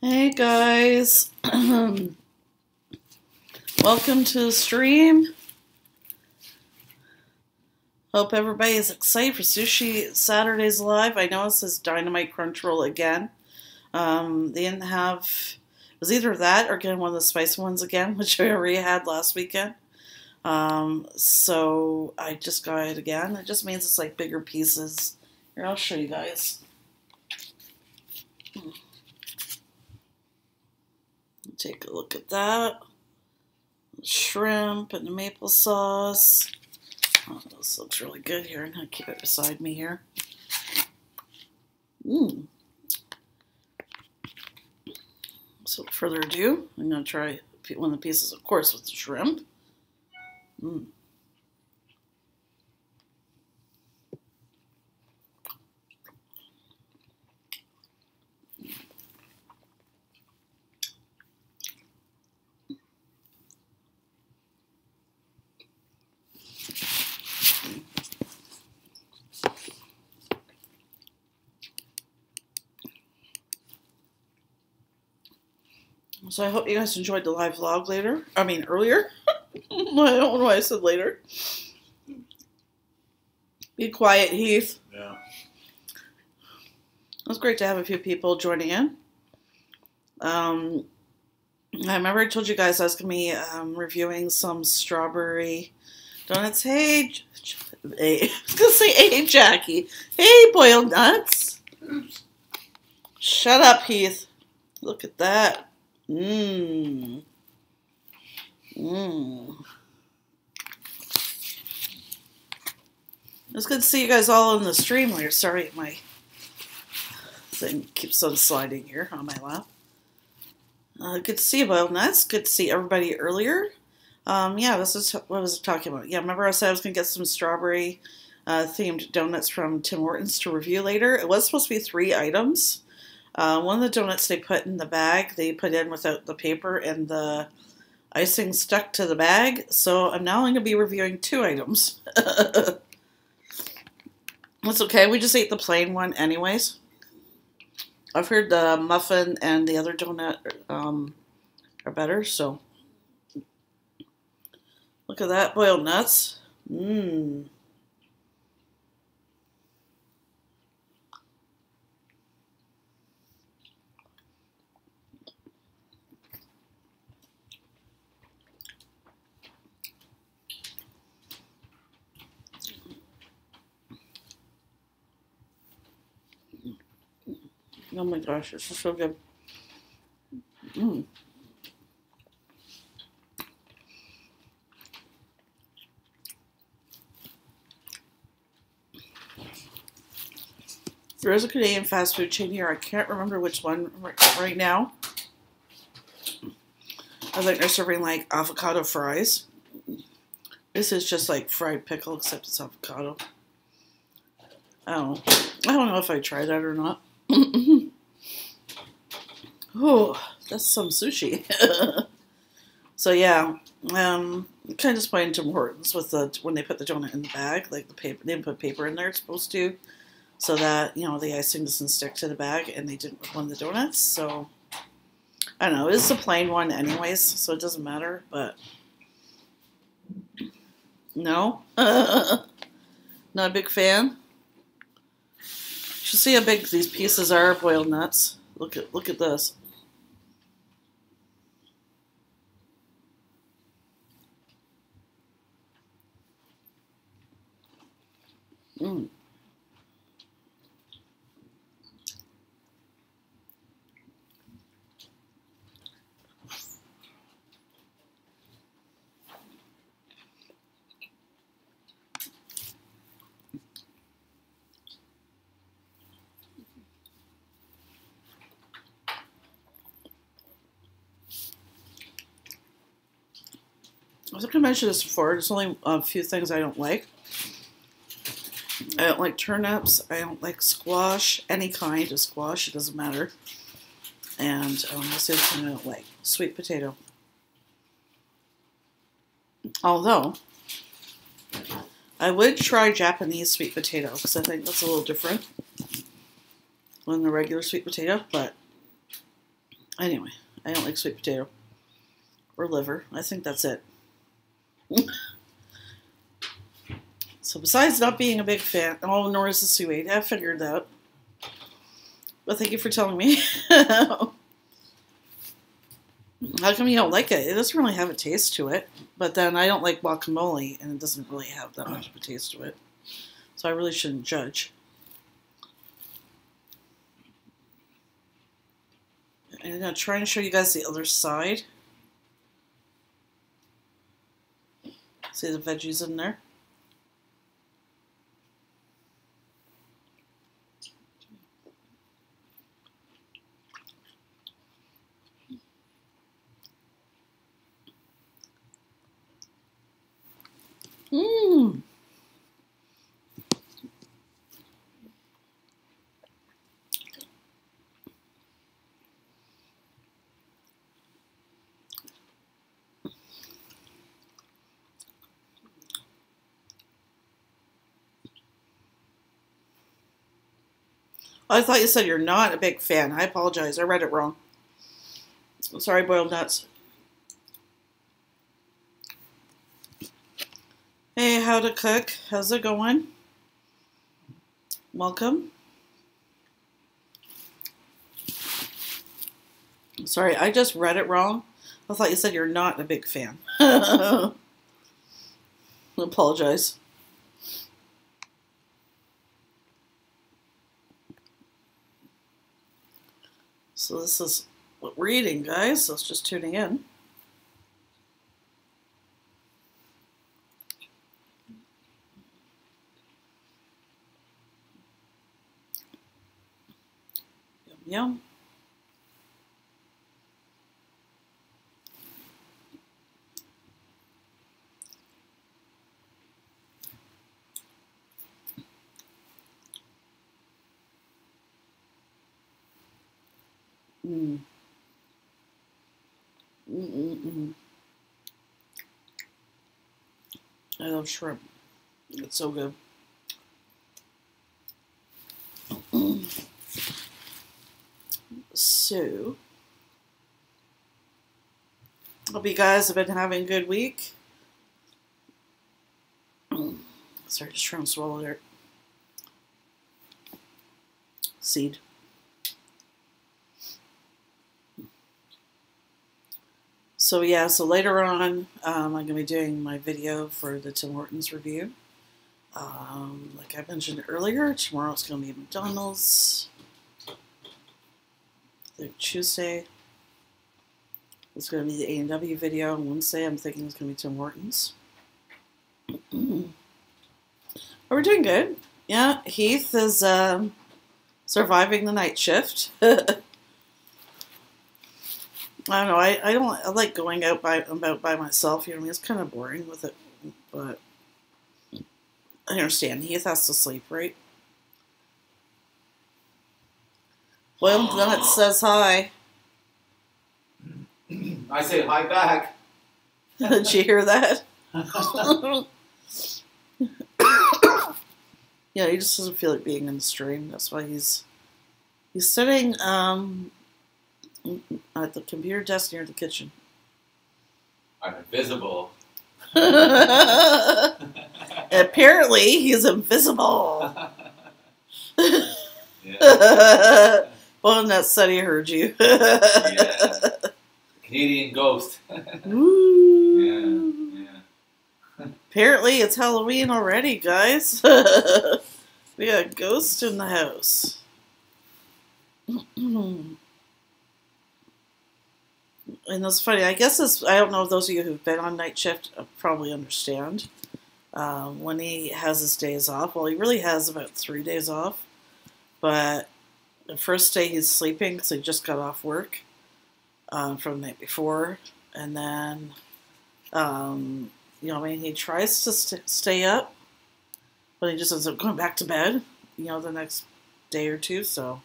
Hey guys, welcome to the stream. Hope everybody is excited for Sushi Saturday's live. I know it says Dynamite Crunchyroll again. They didn't have, it was either that or getting one of the spicy ones again, which I already had last weekend. So I just got it again. It just means it's like bigger pieces. Here, I'll show you guys. Take a look at that. Shrimp and the maple sauce. Oh, this looks really good here. I'm going to keep it beside me here. So without further ado, I'm going to try one of the pieces, of course, with the shrimp. So I hope you guys enjoyed the live vlog earlier. I don't know why I said later. Be quiet, Heath. Yeah. It was great to have a few people joining in. I remember I told you guys I was going to be reviewing some strawberry donuts. Hey, I was going to say, hey, Jackie. Hey, boiled nuts. Shut up, Heath. Look at that. It's good to see you guys all in the stream later. Sorry, my thing keeps on sliding here on my lap. Good to see you, boiled nuts. Good to see everybody earlier. Yeah, this is what I was talking about. Yeah, remember I said I was going to get some strawberry themed donuts from Tim Hortons to review later. It was supposed to be 3 items. One of the donuts they put in the bag, they put in without the paper and the icing stuck to the bag. So I'm now going to be reviewing 2 items. That's okay. We just ate the plain one anyways. I've heard the muffin and the other donut are better. So look at that, boiled nuts. Oh my gosh, this is so good. There is a Canadian fast food chain here. I can't remember which one right now. I think they're serving like avocado fries. This is just like fried pickle, except it's avocado. I don't know if I try that or not. Oh, that's some sushi. So yeah, kind of disappointed Tim Hortons with when they put the donut in the bag, like the paper. They didn't put paper in there. It's supposed to, so that the icing doesn't stick to the bag, and they didn't with one of the donuts. So I don't know. It's a plain one anyways, so it doesn't matter. But no, not a big fan. You should see how big these pieces are, boiled nuts. Look at this. I think I mentioned this before. There's only a few things I don't like. I don't like turnips. I don't like squash. Any kind of squash. It doesn't matter. And this is something I don't like. Sweet potato. Although, I would try Japanese sweet potato because I think that's a little different than the regular sweet potato. But Anyway, I don't like sweet potato or liver. I think that's it. So besides not being a big fan, oh, nor is the suede. I figured that. But thank you for telling me. How come you don't like it? It doesn't really have a taste to it. But then I don't like guacamole, and it doesn't really have that much of a taste to it. So I really shouldn't judge. And I'm going to try and show you guys the other side. See the veggies in there? Mmm. I thought you said you're not a big fan. I apologize. I read it wrong. Sorry, boiled nuts. Hey, how to cook? How's it going? Welcome. Sorry, I just read it wrong. I thought you said you're not a big fan. I apologize. So this is what we're eating, guys. So it's just tuning in. Yum, yum. Mm. I love shrimp. It's so good. So, hope you guys have been having a good week. Sorry, just trying to swallow their seed. So yeah, so later on, I'm going to be doing my video for the Tim Hortons review. Like I mentioned earlier, tomorrow it's going to be McDonald's. Tuesday, it's going to be the A&W video. On Wednesday, I'm thinking it's going to be Tim Hortons. But we're doing good. Yeah, Heath is surviving the night shift. I don't know. I like going out about by myself. You know, I mean, it's kind of boring with it, but I understand. Heath has to sleep, right? Boiled Nuts says hi. I say hi back. Did you hear that? Yeah, he just doesn't feel like being in the stream. That's why he's sitting at the computer desk near the kitchen. I'm invisible. Apparently, he's invisible. Yeah. Well, that said he heard you. Yeah. Canadian ghost. Woo. Yeah. Apparently, it's Halloween already, guys. We got a ghost in the house. And that's funny. I guess I don't know if those of you who've been on night shift probably understand. When he has his days off, well, he really has about 3 days off. But the first day he's sleeping because he just got off work from the night before. And then, you know, I mean, he tries to stay up, but he just ends up going back to bed, you know, the next day or two. So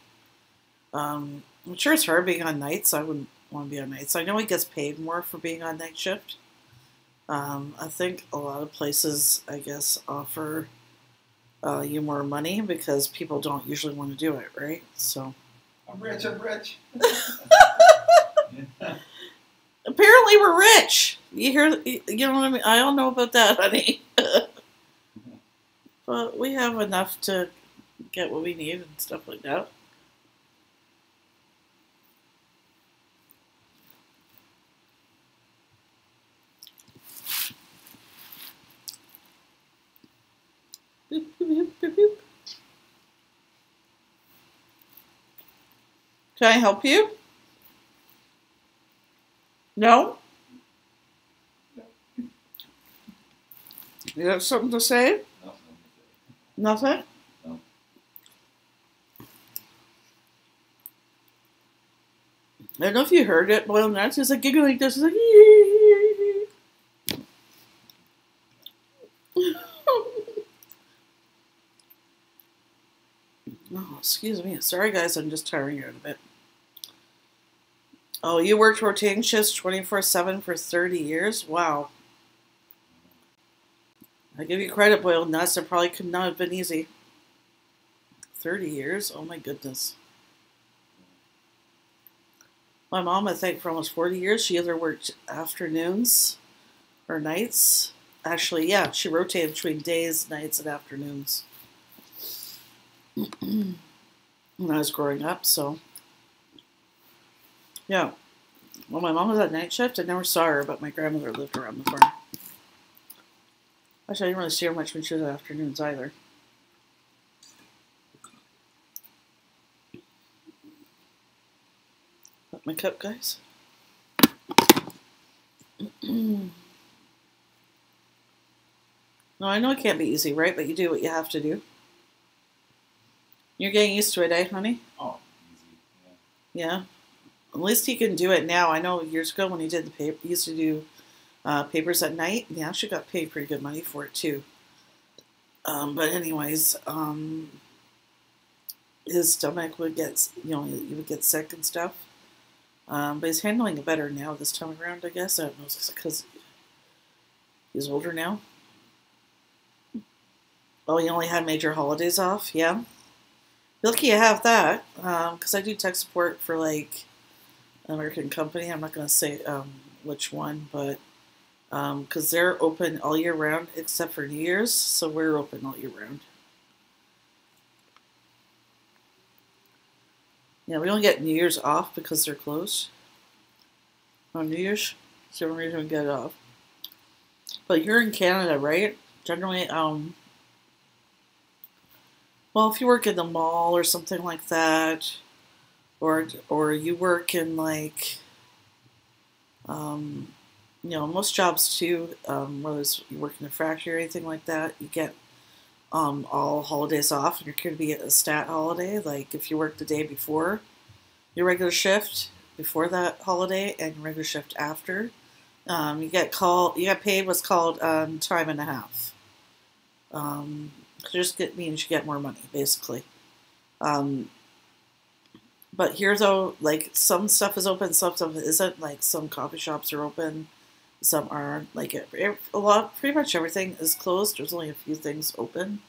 I'm sure it's hard being on nights. I wouldn't want to be on nights. I know he gets paid more for being on night shift. I think a lot of places, I guess, offer you more money because people don't usually want to do it, right? So I'm rich. were rich. You hear? You know what I mean? I don't know about that, honey. But we have enough to get what we need and stuff like that. Boop, boop, boop, boop. Can I help you? No? You have something to say? No, Nothing? no. I don't know if you heard it, Boiled Nuts is like giggling like this. He's like, oh, excuse me. Sorry, guys. I'm just tiring you out a bit. Oh, you worked rotating shifts 24/7 for 30 years? Wow. I give you credit, Boiled Nuts. It probably could not have been easy. 30 years? Oh, my goodness. My mom, I think, for almost 40 years, she either worked afternoons or nights. Actually, yeah, she rotated between days, nights, and afternoons when I was growing up, so. Yeah. Well, my mom was at night shift. I never saw her, but my grandmother lived around the farm. Actually, I didn't really see her much when she was at afternoons either. Got my cup, guys. No, I know it can't be easy, right? But you do what you have to do. You're getting used to it, eh, honey? Oh, easy. Yeah. At least he can do it now. I know years ago when he did the paper, he used to do papers at night. He actually got paid pretty good money for it too. But anyways, his stomach would get, he would get sick and stuff. But he's handling it better now this time around, I guess. I don't know, because he's older now. Oh, he only had major holidays off, yeah. You're lucky you have that, because I do tech support for, like, an American company. I'm not going to say which one, but because they're open all year round except for New Year's, so we're open all year round. Yeah, we don't get New Year's off because they're closed on New Year's. So we don't get it off. But you're in Canada, right? Generally, well, if you work in the mall or something like that, or you work in like, most jobs too, whether it's you work in a factory or anything like that, you get all holidays off, and you're going to be a stat holiday. Like if you work the day before your regular shift, before that holiday, and your regular shift after, you get paid what's called time and a half. Just means you get more money, basically. But here, though, like, some stuff is open, some stuff isn't. Like, some coffee shops are open, some aren't. Like, pretty much everything is closed. There's only a few things open.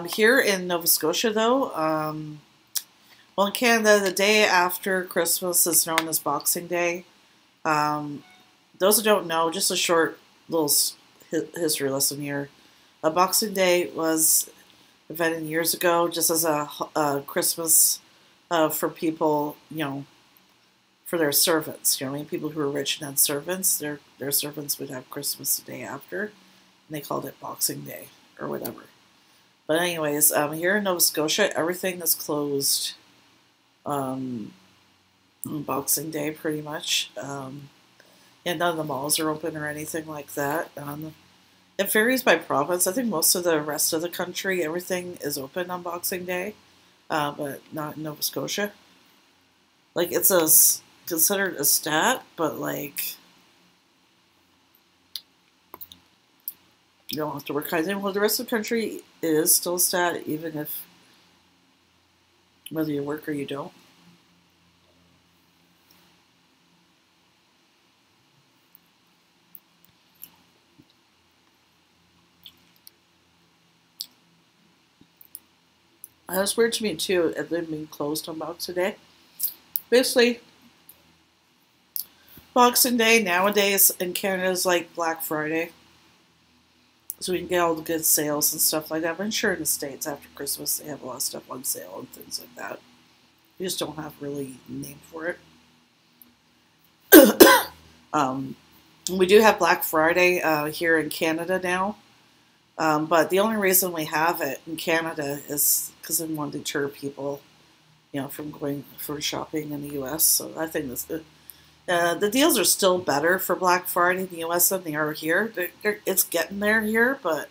Here in Nova Scotia, though, well, in Canada, the day after Christmas is known as Boxing Day. Those who don't know, just a short little history lesson here. Boxing Day was invented years ago just as a Christmas for people, for their servants. You know what I mean? People who were rich and had servants, their servants would have Christmas the day after, and they called it Boxing Day or whatever. But anyways, here in Nova Scotia, everything is closed on Boxing Day pretty much. And none of the malls are open or anything like that. It varies by province. I think most of the rest of the country, everything is open on Boxing Day, but not in Nova Scotia. Like, it's considered a stat, but, like, you don't have to work. I think, well, the rest of the country is still a stat, even if, whether you work or you don't. That's weird to me too, it being closed on Boxing Day. Basically, Boxing Day nowadays in Canada is like Black Friday. So we can get all the good sales and stuff like that. But I'm sure in the States after Christmas they have a lot of stuff on sale and things like that. We just don't have really a name for it. We do have Black Friday here in Canada now. But the only reason we have it in Canada is because we want to deter people, from going for shopping in the U.S. So I think the deals are still better for Black Friday in the U.S. than they are here. It's getting there here, but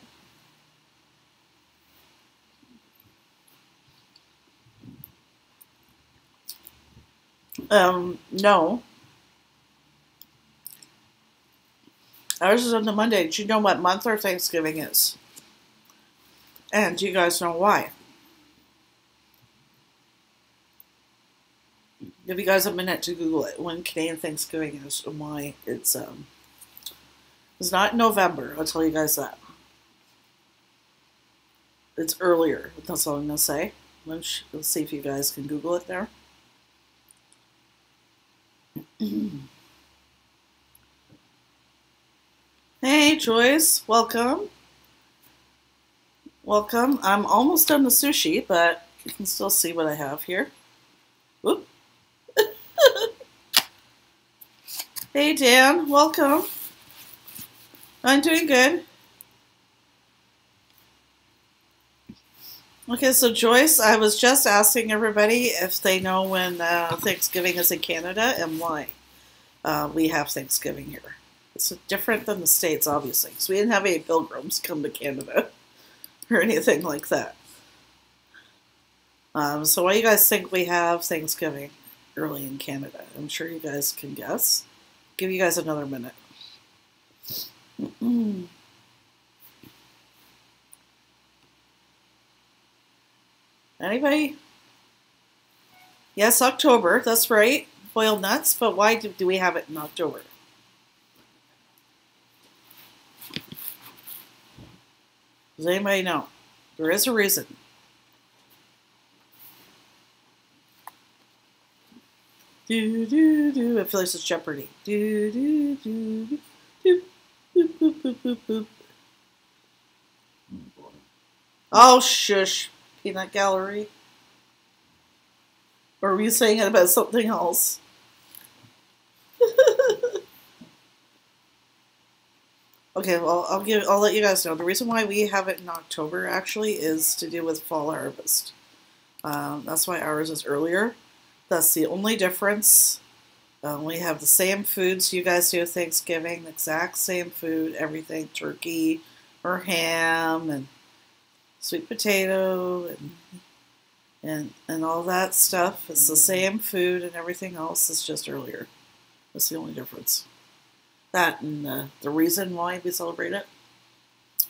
no. Ours is on the Monday. Do you know what month our Thanksgiving is? And do you guys know why? Give you guys a minute to Google it. When Canadian Thanksgiving is and why it's not in November. I'll tell you guys that. It's earlier. That's all I'm gonna say. Let's see if you guys can Google it there. Hey Joyce, welcome. Welcome. I'm almost done the sushi, but you can still see what I have here. Whoop. Hey Dan, welcome. I'm doing good. Okay, so Joyce, I was just asking everybody if they know when Thanksgiving is in Canada and why we have Thanksgiving here. It's different than the States, obviously, because we didn't have any pilgrims come to Canada or anything like that. So why do you guys think we have Thanksgiving early in Canada? I'm sure you guys can guess. Give you guys another minute. Anybody? Yes, October. That's right. Boiled nuts. But why do we have it in October? Does anybody know? There is a reason. Do do do. I feel like it's Jeopardy. Do do do do do. Boop, boop, boop, boop, boop. Oh shush, Peanut Gallery. Or were you saying it about something else? Okay, well I'll let you guys know. The reason why we have it in October actually is to do with fall harvest. That's why ours is earlier. That's the only difference. We have the same foods you guys do Thanksgiving, the exact same food, everything, turkey or ham and sweet potato and all that stuff. It's the same food and everything else. It's just earlier. That's the only difference. That and the reason why we celebrate it.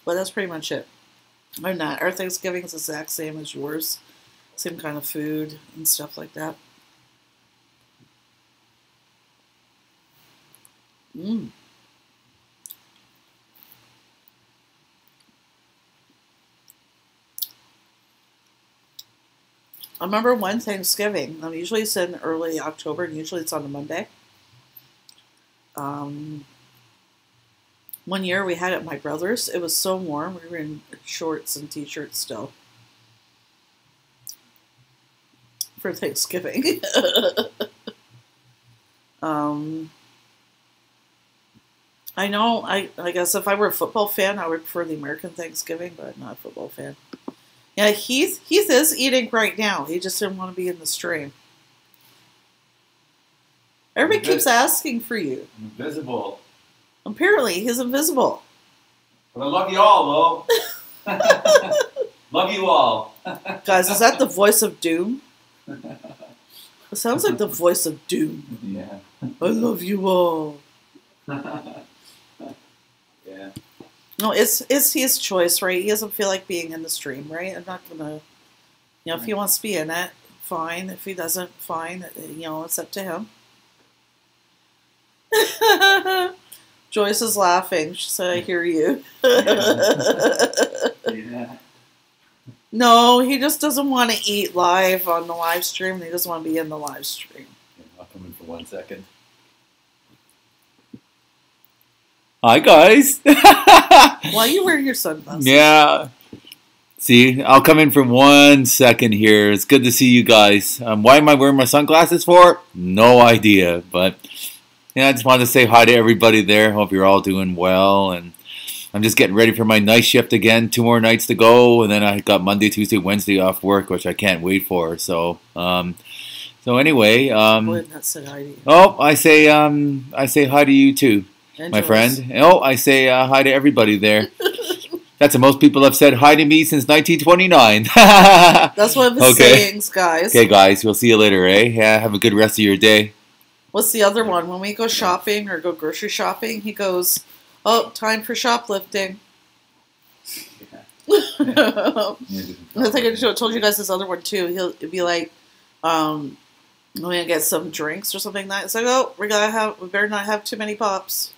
But that's pretty much it. Other than that, our Thanksgiving is the exact same as yours. Same kind of food and stuff like that. I remember one Thanksgiving. Usually it's in early October, and usually it's on a Monday. One year we had it at my brother's. It was so warm. We were in shorts and t-shirts still for Thanksgiving. I know, I guess if I were a football fan, I would prefer the American Thanksgiving, but I'm not a football fan. Yeah, Heath is eating right now. He just didn't want to be in the stream. Everybody keeps asking for you. I'm invisible. Apparently, he's invisible. But I love you all, though. Love you all. Guys, is that the voice of doom? It sounds like the voice of doom. Yeah. I love you all. Yeah. No, it's his choice, right? He doesn't feel like being in the stream, right? I'm not gonna, if he wants to be in it, fine. If he doesn't, fine. It's up to him. Joyce is laughing. She said, "I hear you." Yeah. No, he just doesn't want to eat live on the live stream. He doesn't want to be in the live stream. I'll come in for 1 second. Hi, guys. Why are you wearing your sunglasses? Yeah. See, I'll come in for 1 second here. It's good to see you guys. Why am I wearing my sunglasses for? No idea. But yeah, I just wanted to say hi to everybody there. Hope you're all doing well. And I'm just getting ready for my night shift again. 2 more nights to go, and then I got Monday, Tuesday, Wednesday off work, which I can't wait for. So anyway, That's said hi to you. oh, I say hi to you too, And my Joyce. friend. Oh, I say hi to everybody there. That's the most people have said hi to me since 1929. That's one of his sayings, guys. Okay, guys, we'll see you later, eh? Yeah, have a good rest of your day. What's the other one? When we go shopping or go grocery shopping, he goes, "Oh, time for shoplifting." I think I told you guys this other one too. He'll be like, "We're gonna get some drinks or something like that." It's like, "Oh, we better not have too many pops."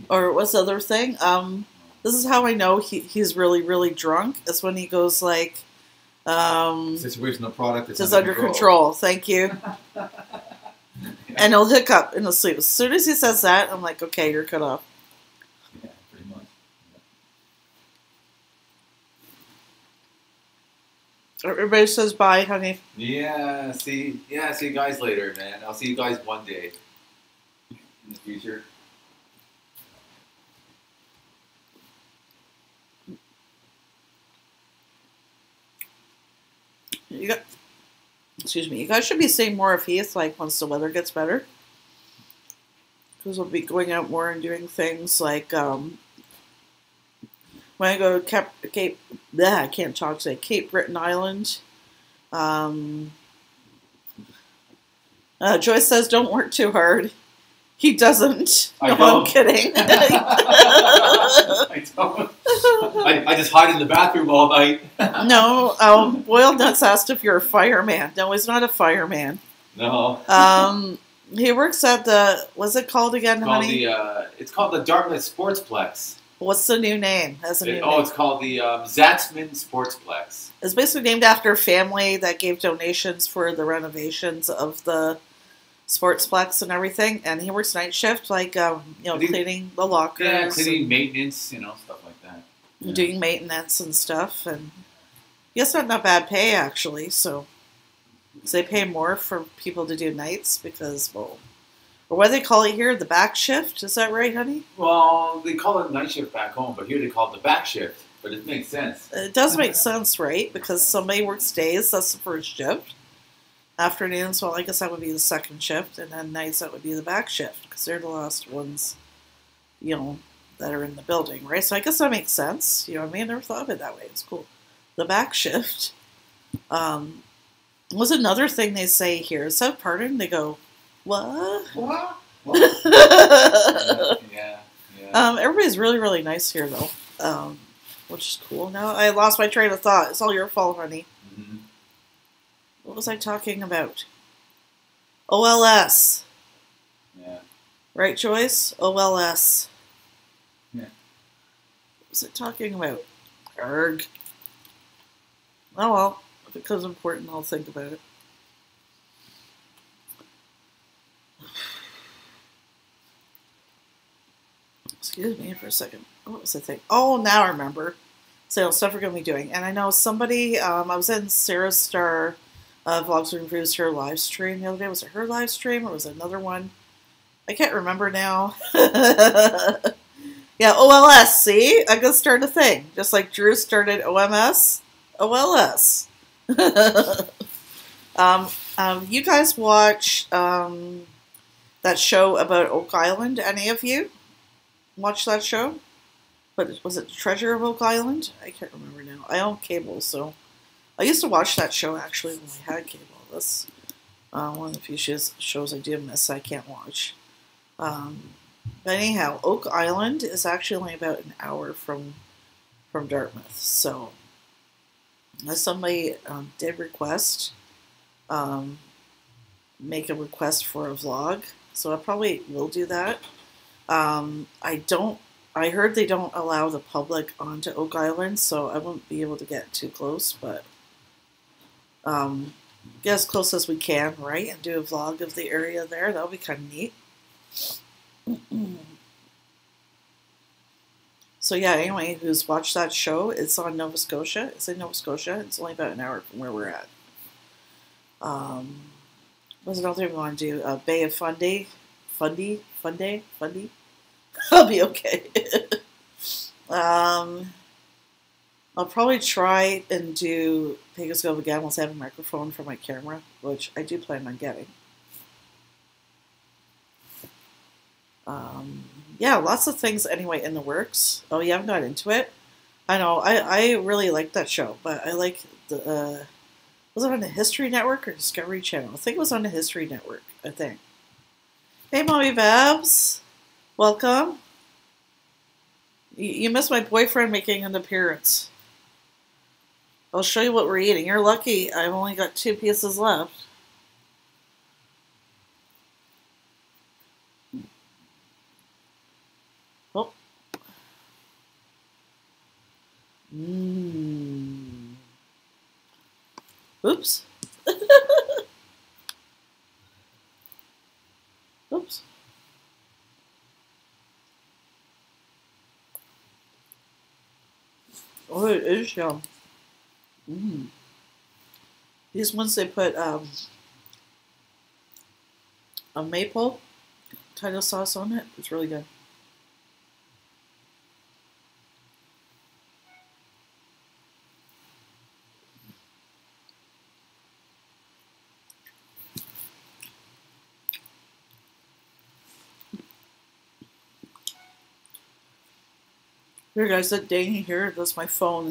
Or what's the other thing? This is how I know he's really, really drunk. Is when he goes like, Situational product is under control. Thank you. And he'll hiccup in the sleep. As soon as he says that, I'm like, okay, you're cut off. Yeah, pretty much. Everybody says bye, honey. Yeah, see you guys later, man. I'll see you guys one day in the future. You guys should be seeing more of Heath, like, once the weather gets better. Because we'll be going out more and doing things like, when I go to I can't talk today, Cape Breton Island. Joyce says, don't work too hard. He doesn't. No, I'm kidding. I don't. I just hide in the bathroom all night. No, Boiled Nuts asked if you're a fireman. No, he's not a fireman. No. He works at what's it called again, honey? It's called the Dartmouth Sportsplex. What's the new name? Name. It's called the Zatzman Sportsplex. It's basically named after a family that gave donations for the renovations of the Sportsplex and everything. And he works night shift, like cleaning the lockers. Yeah, cleaning, maintenance, stuff like that. Yeah. Doing maintenance and stuff, and yes, not bad pay actually. So they pay more for people to do nights because, or what do they call it here, the back shift? Is that right, honey? Well, they call it night shift back home, but here they call it the back shift. But it makes sense. It does make sense, right? Because somebody works days, that's the first shift. Afternoons, well, I guess that would be the second shift, and then nights that would be the back shift because they're the last ones, that are in the building, right? So I guess that makes sense. You know what I mean? I never thought of it that way. It's cool. The back shift was another thing they say here. Is that pardon? They go, what? What? Yeah. Everybody's really, really nice here, though, which is cool. Now I lost my train of thought. It's all your fault, honey. Mm-hmm. What was I talking about? OLS. Yeah. Right, Joyce? OLS. Yeah. What was it talking about? Erg. Oh well, if it becomes important, I'll think about it. Excuse me for a second. What was I thinking? Oh, now I remember. So stuff we're going to be doing. And I know somebody, I was in Sarah Star Vlogs and Reviews, her live stream the other day. Was it her live stream or was it another one? I can't remember now. Yeah, OLS, see? I'm going to start a thing. Just like Drew started OMS, OLS. You guys watch that show about Oak Island? Any of you watch that show? But was it Treasure of Oak Island? I can't remember now. I own cable, so I used to watch that show actually when I had cable. That's one of the few shows I do miss I can't watch. But anyhow, Oak Island is actually only about an hour from Dartmouth. So somebody did request, make a request for a vlog. So I probably will do that. I heard they don't allow the public onto Oak Island, so I won't be able to get too close, but get as close as we can, right? And do a vlog of the area there. That'll be kind of neat. So yeah, anyway, who's watched that show? It's on Nova Scotia. It's in Nova Scotia. It's only about an hour from where we're at. What's another thing we want to do? Bay of Fundy. Fundy. I'll be okay. I'll probably try and do Pegascope again once I have a microphone for my camera, which I do plan on getting. Yeah, lots of things anyway in the works. Oh, you haven't got into it? I know, I really like that show, but I like the, was it on the History Network or Discovery Channel? I think it was on the History Network, I think. Hey, Mommy Babs. Welcome. You missed my boyfriend making an appearance. I'll show you what we're eating. You're lucky I've only got 2 pieces left. Oh. Oops. Oops. Oh, it is yum. These ones they put a maple kind of sauce on it. It's really good. Here, guys, that dang here. That's my phone.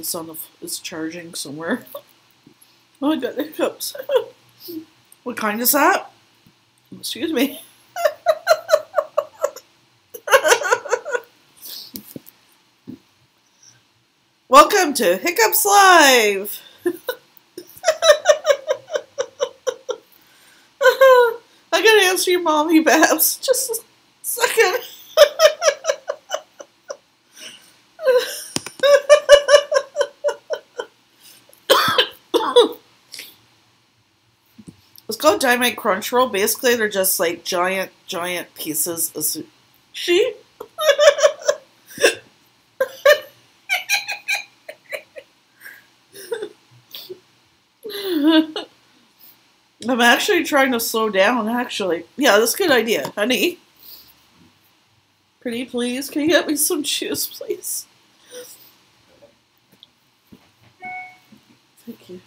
It's charging somewhere. Oh, I got hiccups. What kind is that? Excuse me. Welcome to Hiccups Live. I gotta answer your Mommy Babs. Just a second. It's called Dynamite Crunch Roll. Basically, they're just like giant pieces of sushi. I'm actually trying to slow down, actually. Yeah, that's a good idea, honey. Pretty please, can you get me some juice, please? Thank you.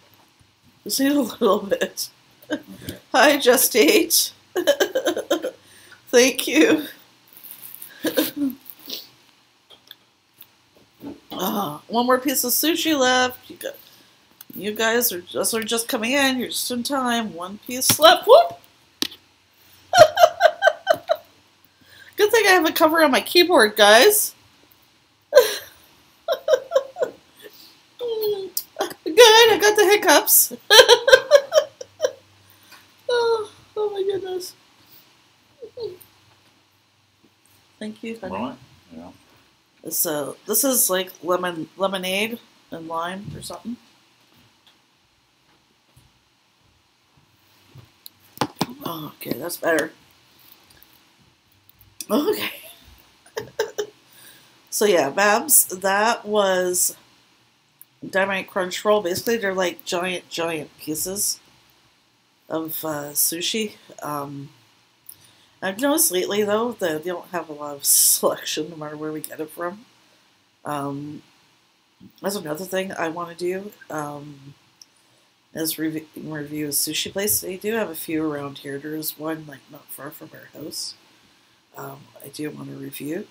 Just need a little bit. Hi, Just Ate. Thank you. One more piece of sushi left. You guys are just coming in. You're just in time. One piece left. Whoop! Good thing I have a cover on my keyboard, guys. Good, I got the hiccups. Oh my goodness. Thank you, honey. Right. Yeah. So this is like lemonade and lime or something. Oh, okay, that's better. Okay. So yeah, Babs, that was Dynamite Crunch Roll. Basically, they're like giant pieces of sushi. I've noticed lately, though, that they don't have a lot of selection no matter where we get it from. That's another thing I want to do, is review a sushi place. They do have a few around here. There's one like not far from our house. I do want to review.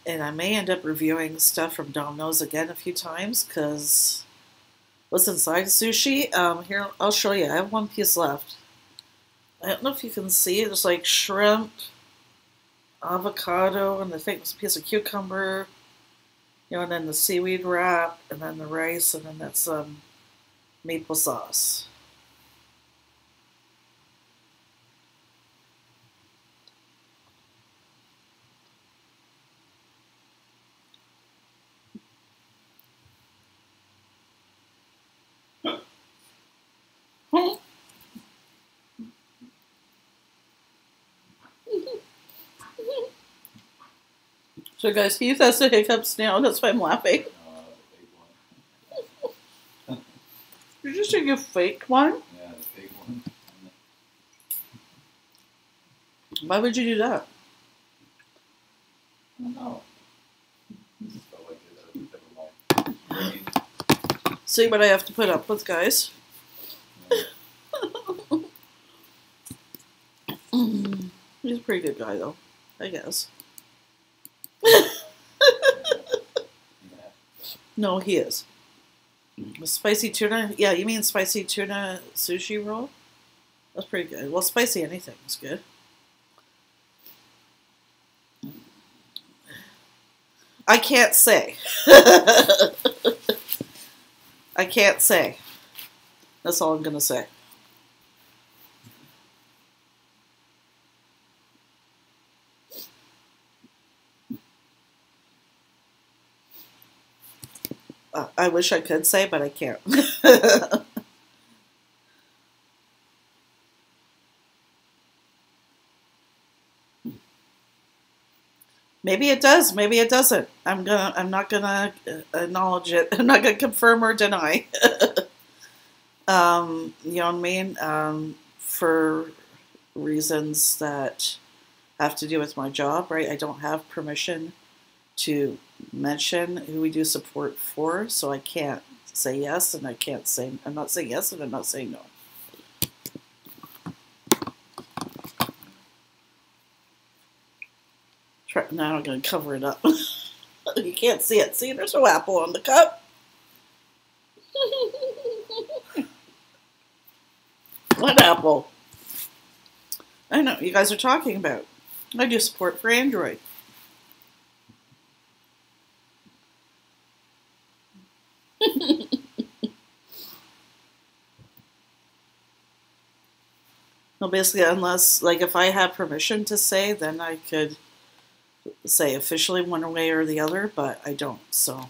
And I may end up reviewing stuff from Domino's again a few times, because what's inside sushi? Here, I'll show you. I have one piece left. I don't know if you can see it. There's like shrimp, avocado, and I think there's a piece of cucumber, and then the seaweed wrap, and then the rice, and then that's maple sauce. So guys, Heath has the hiccups now. That's why I'm laughing. You're just doing a fake one? Yeah, the fake one. Why would you do that? I don't know. Just felt like it. See what I have to put up with, guys. He's a pretty good guy, though, I guess. No, he is. Spicy tuna? Yeah, you mean spicy tuna sushi roll? That's pretty good. Well, spicy anything is good. I can't say. I can't say. That's all I'm going to say. I wish I could say, but I can't. Maybe it does. Maybe it doesn't. I'm not gonna acknowledge it. I'm not gonna confirm or deny. You know what I mean? For reasons that have to do with my job, right? I don't have permission to mention who we do support for, so I can't say yes, and I can't say, I'm not saying yes, and I'm not saying no. Now I'm going to cover it up. You can't see it. See, there's no apple on the cup. What apple? I know, you guys are talking about. I do support for Android. Well, basically, unless, like, if I have permission to say, then I could say officially one way or the other, but I don't, so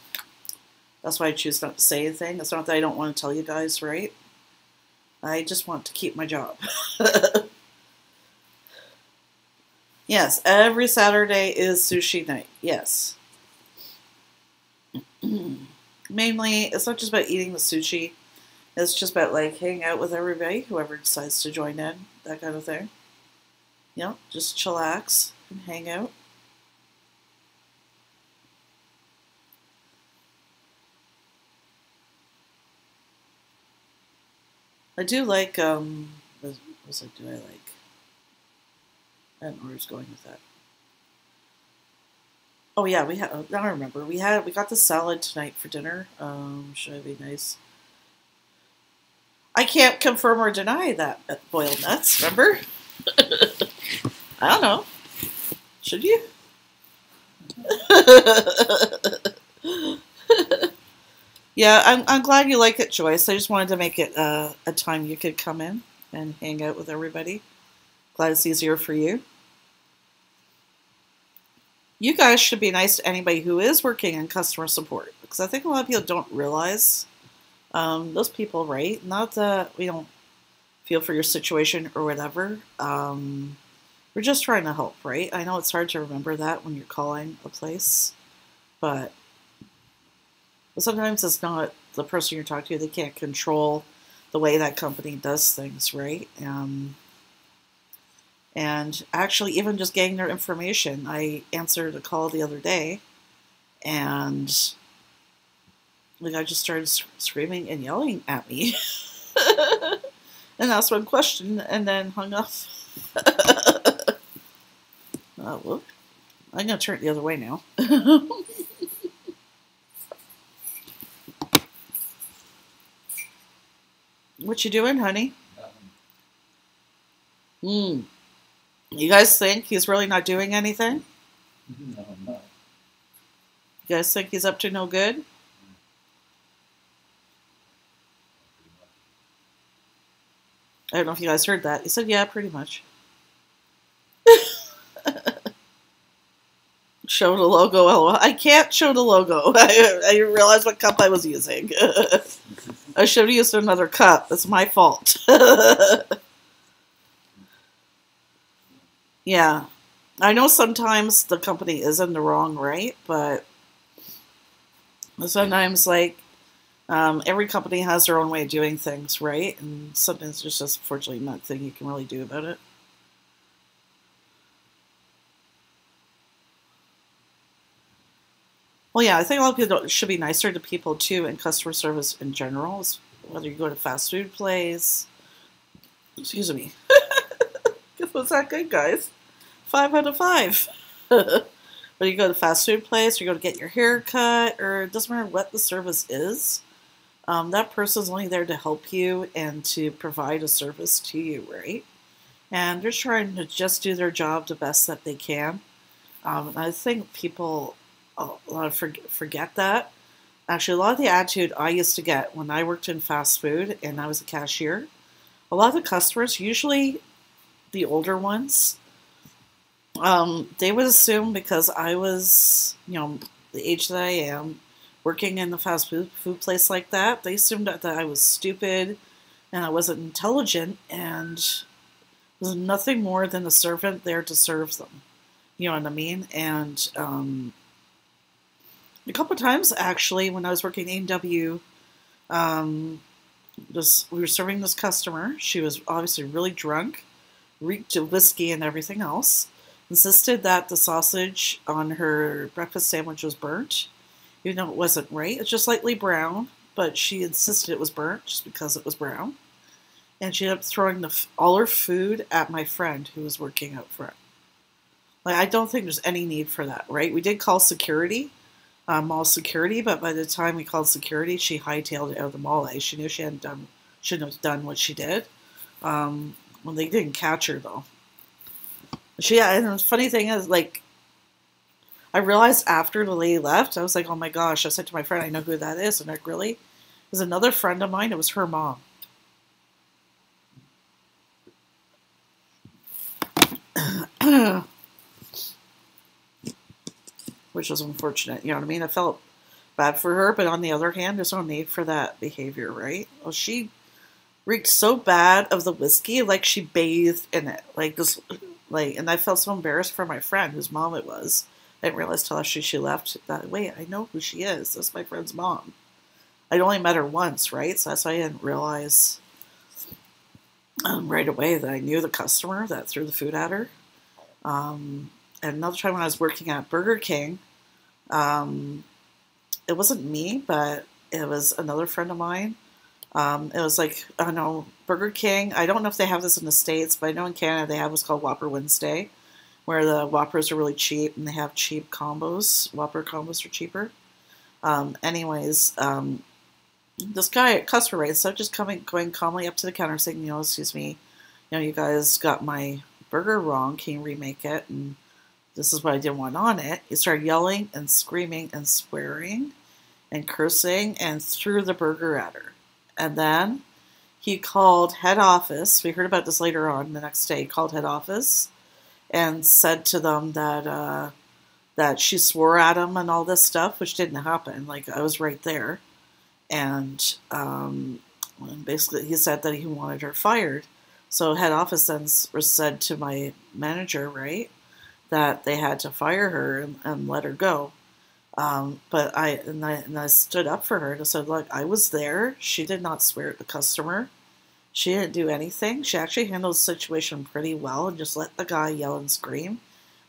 that's why I choose not to say anything. It's not that I don't want to tell you guys, right? I just want to keep my job. Yes, every Saturday is sushi night. Yes. Mainly, it's not just about eating the sushi. It's just about, like, hanging out with everybody, whoever decides to join in, that kind of thing. You know, just chillax and hang out. I do like, what do I like? I don't know where I was going with that. Oh yeah, now I remember. We got the salad tonight for dinner. Should I be nice? I can't confirm or deny that boiled nuts, remember? I don't know. Should you? Yeah, I'm glad you like it, Joyce. I just wanted to make it a time you could come in and hang out with everybody. Glad it's easier for you. You guys should be nice to anybody who is working in customer support, because I think a lot of people don't realize those people, right? Not that we don't feel for your situation or whatever. We're just trying to help, right? I know it's hard to remember that when you're calling a place, but sometimes it's not the person you're talking to. They can't control the way that company does things, right? And actually, even just getting their information. I answered a call the other day, and the guy just started screaming and yelling at me. And asked one question, and then hung up. Whoop. I'm going to turn it the other way now. What you doing, honey? You guys think he's really not doing anything? No, I'm not. You guys think he's up to no good? I don't know if you guys heard that. He said, yeah, pretty much. Show the logo, LOL. I can't show the logo. I realized what cup I was using. I should have used another cup. That's my fault. Yeah. I know sometimes the company is in the wrong, right? But sometimes, like, every company has their own way of doing things, right? And sometimes there's just unfortunately nothing you can really do about it. Well, yeah, I think a lot of people should be nicer to people too, and customer service in general, whether you go to fast food place. Excuse me. Was that good, guys? 5 out of 5. Whether you go to fast food place, or you go to get your hair cut, or it doesn't matter what the service is, that person's only there to help you and to provide a service to you, right? And they're trying to just do their job the best that they can. I think people a lot forget that. Actually, a lot of the attitude I used to get when I worked in fast food and I was a cashier, a lot of the customers, usually the older ones, they would assume because I was, the age that I am, working in the fast food place like that, they assumed that I was stupid and I wasn't intelligent and was nothing more than a servant there to serve them. You know what I mean? And a couple of times, actually, when I was working at A&W, we were serving this customer. She was obviously really drunk, reeked of whiskey and everything else, insisted that the sausage on her breakfast sandwich was burnt, even though it wasn't right. It's just lightly brown, but she insisted it was burnt just because it was brown. And she ended up throwing all her food at my friend who was working out front. Like, I don't think there's any need for that, right? We did call security, mall security, but by the time we called security, she hightailed it out of the mall. She knew shouldn't have done what she did. Well, they didn't catch her, though. And the funny thing is, like, I realized after the lady left, I was like, oh my gosh. I said to my friend, I know who that is. And like, really? It was another friend of mine. It was her mom. Which was unfortunate, you know what I mean? I felt bad for her, but on the other hand, there's no need for that behavior, right? Well, she reeked so bad of the whiskey, like she bathed in it, and I felt so embarrassed for my friend, whose mom it was. I didn't realize till after she left that, wait, I know who she is. That's my friend's mom. I'd only met her once, right? So that's why I didn't realize right away that I knew the customer that threw the food at her. And another time when I was working at Burger King, it wasn't me, but it was another friend of mine. It was like, I don't know, Burger King. I don't know if they have this in the States, but I know in Canada they have what's called Whopper Wednesday, where the Whoppers are really cheap and they have cheap combos. Whopper combos are cheaper. This guy, customer, right, so just going calmly up to the counter saying, excuse me, you guys got my burger wrong. Can you remake it? And this is what I didn't want on it. He started yelling and screaming and swearing and cursing and threw the burger at her. And then he called head office. We heard about this later on the next day. He called head office and said to them that she swore at him and all this stuff, which didn't happen. Like, I was right there. And basically he said that he wanted her fired. So head office then said to my manager, right, that they had to fire her and let her go. But I stood up for her and I said, look, I was there. She did not swear at the customer. She didn't do anything. She actually handled the situation pretty well and just let the guy yell and scream.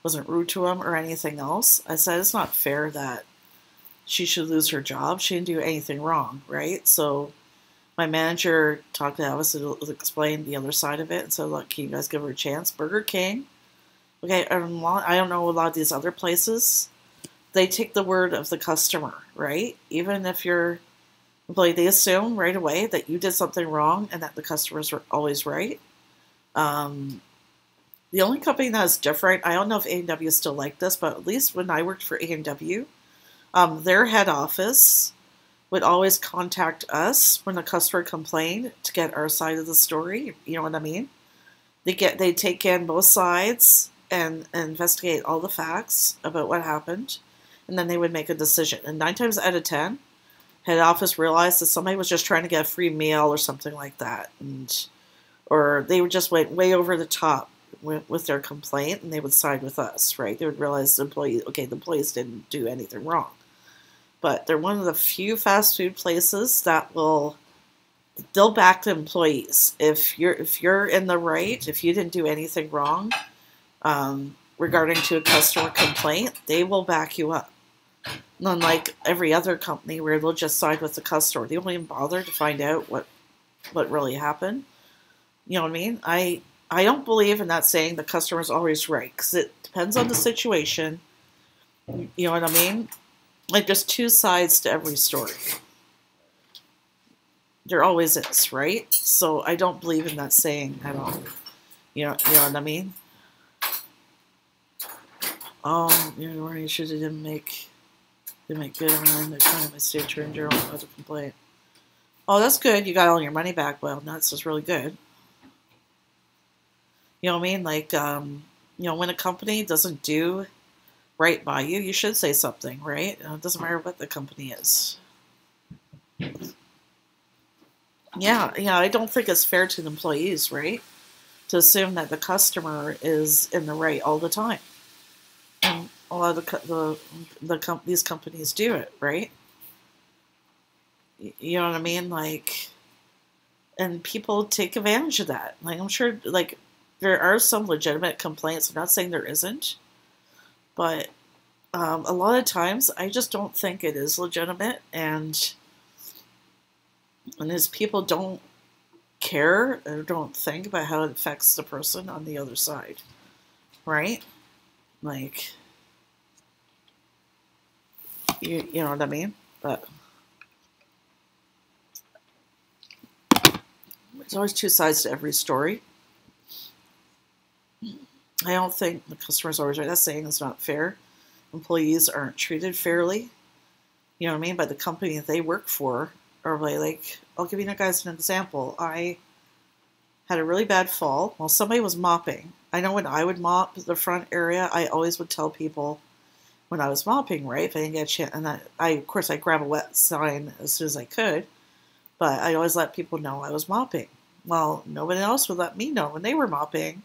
Wasn't rude to him or anything else. I said, it's not fair that she should lose her job. She didn't do anything wrong, right? So my manager talked to Alice and explained the other side of it and said, look, can you guys give her a chance? Burger King, okay, I don't know a lot of these other places, they take the word of the customer, right? Even if you're employee, they assume right away that you did something wrong and that the customers are always right. The only company that is different, I don't know if A&W is still like this, but at least when I worked for A&W, their head office would always contact us when a customer complained to get our side of the story. You know what I mean? They take in both sides and investigate all the facts about what happened, and then they would make a decision. And 9 times out of 10, head office realized that somebody was just trying to get a free meal or something like that, or they would just went way over the top with their complaint, and they would side with us, right? They would realize the employees didn't do anything wrong. But they're one of the few fast food places that they'll back the employees. If you're in the right, if you didn't do anything wrong, regarding to a customer complaint, they will back you up. Unlike every other company where they'll just side with the customer. They won't even bother to find out what really happened. You know what I mean? I don't believe in that saying the customer's always right, because it depends on the situation. You know what I mean? Like, there's two sides to every story. There always is, right? So I don't believe in that saying at all. You know what I mean? You should have didn't make good on the kind of my state attorney general about the complaint. Oh, that's good. You got all your money back. Well, that's just really good. You know what I mean? Like, when a company doesn't do right by you, you should say something, right? It doesn't matter what the company is. Yeah, I don't think it's fair to the employees, right? To assume that the customer is in the right all the time. And a lot of these companies do it, right? You know what I mean? Like, and people take advantage of that. Like, I'm sure, like, there are some legitimate complaints. I'm not saying there isn't, but a lot of times I just don't think it is legitimate, and as people don't care or don't think about how it affects the person on the other side, right? Like, you know what I mean? But there's always two sides to every story. I don't think the customer's always right. That's saying it's not fair. Employees aren't treated fairly. You know what I mean? By the company that they work for. Or like, I'll give you guys an example. I had a really bad fall while somebody was mopping. I know when I would mop the front area, I always would tell people when I was mopping, right? If I didn't get a chance, and of course, I grab a wet sign as soon as I could, but I always let people know I was mopping. Well, nobody else would let me know when they were mopping,